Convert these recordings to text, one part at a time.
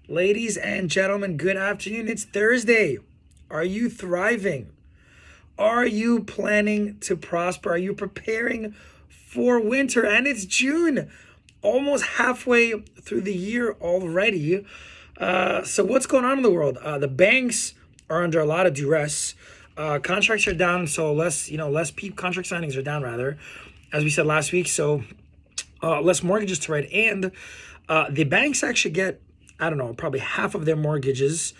Ladies and gentlemen, good afternoon. It's Thursday. Are you thriving? Are you planning to prosper? Are you preparing for winter? And it's June, almost halfway through the year already. So what's going on in the world? The banks are under a lot of duress. Contracts are down, so less contract signings are down rather, as we said last week. So less mortgages to write, and the banks actually get, I don't know, probably half of their mortgages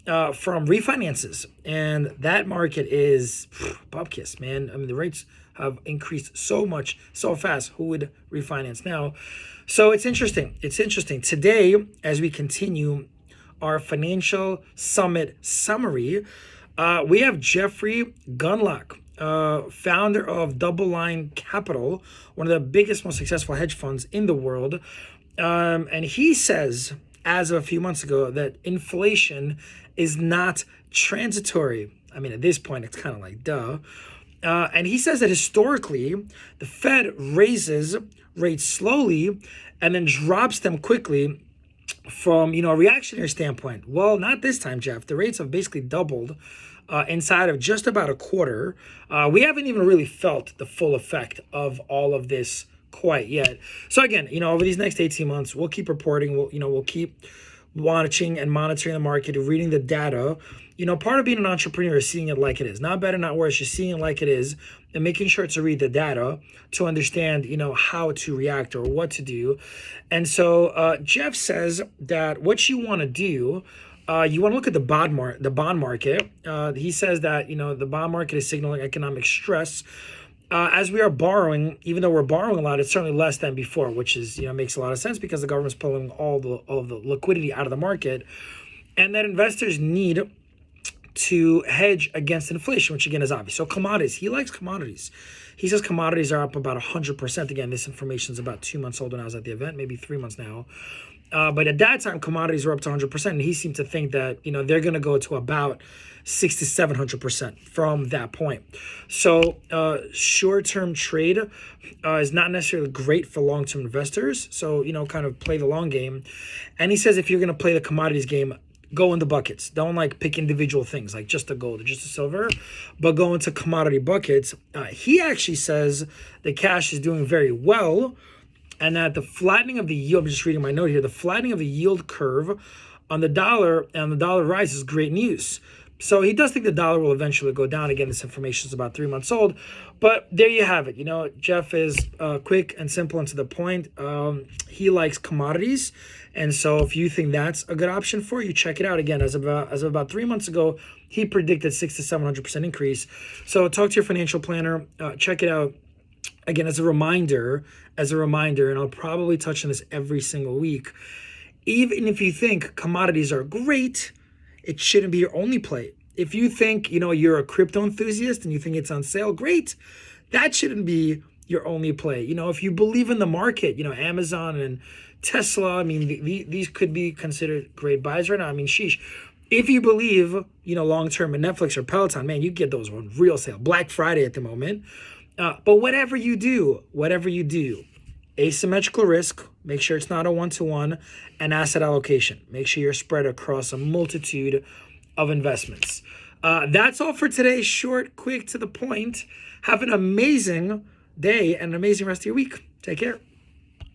from refinances, and that market is bupkis, man. I mean, the rates have increased so much, so fast. Who would refinance now? So it's interesting. Today, as we continue our financial summit summary, we have Jeffrey Gundlach, founder of DoubleLine Capital, one of the biggest, most successful hedge funds in the world. And he says, as of a few months ago, that inflation is not transitory. I mean, at this point, it's kind of like, duh. And he says that historically, the Fed raises rates slowly and then drops them quickly from, a reactionary standpoint. Well, not this time, Jeff. The rates have basically doubled inside of just about a quarter. We haven't even really felt the full effect of all of this quite yet. So again, over these next 18 months, we'll keep reporting. We'll keep watching and monitoring the market, reading the data. Part of being an entrepreneur is seeing it like it is. Not better, not worse, just seeing it like it is and making sure to read the data to understand, how to react or what to do. And so Jeff says that what you want to do, you want to look at the bond market. He says that, the bond market is signaling economic stress. As we are borrowing, even though we're borrowing a lot, it's certainly less than before, which is, makes a lot of sense because the government's pulling all the liquidity out of the market, and that investors need to hedge against inflation, which again is obvious. So commodities, he likes commodities. He says commodities are up about 100%. Again, this information is about 2 months old when I was at the event, maybe 3 months now. But at that time, commodities were up to 100%, and he seemed to think that, they're going to go to about 600 to 700% from that point. So short-term trade is not necessarily great for long-term investors. So, kind of play the long game. And he says if you're going to play the commodities game, go into buckets. Don't pick individual things like just the gold or just the silver, but go into commodity buckets. He actually says the cash is doing very well, and that the flattening of the yield, I'm just reading my note here, the flattening of the yield curve on the dollar and the dollar rise is great news. So he does think the dollar will eventually go down. Again, this information is about 3 months old, but there you have it. Jeff is quick and simple and to the point. He likes commodities, and so if you think that's a good option for you, check it out. Again, as of about 3 months ago, he predicted 600 to 700% increase. So talk to your financial planner. Check it out. Again, as a reminder, and I'll probably touch on this every single week. Even if you think commodities are great, it shouldn't be your only play. If you think, you're a crypto enthusiast and you think it's on sale, great. That shouldn't be your only play. If you believe in the market, Amazon and Tesla, I mean, these could be considered great buys right now. I mean, sheesh. If you believe, long-term in Netflix or Peloton, man, you get those on real sale. Black Friday at the moment. But whatever you do, asymmetrical risk, make sure it's not a one-to-one, and asset allocation. Make sure you're spread across a multitude of investments. That's all for today. Short, quick, to the point. Have an amazing day and an amazing rest of your week. Take care.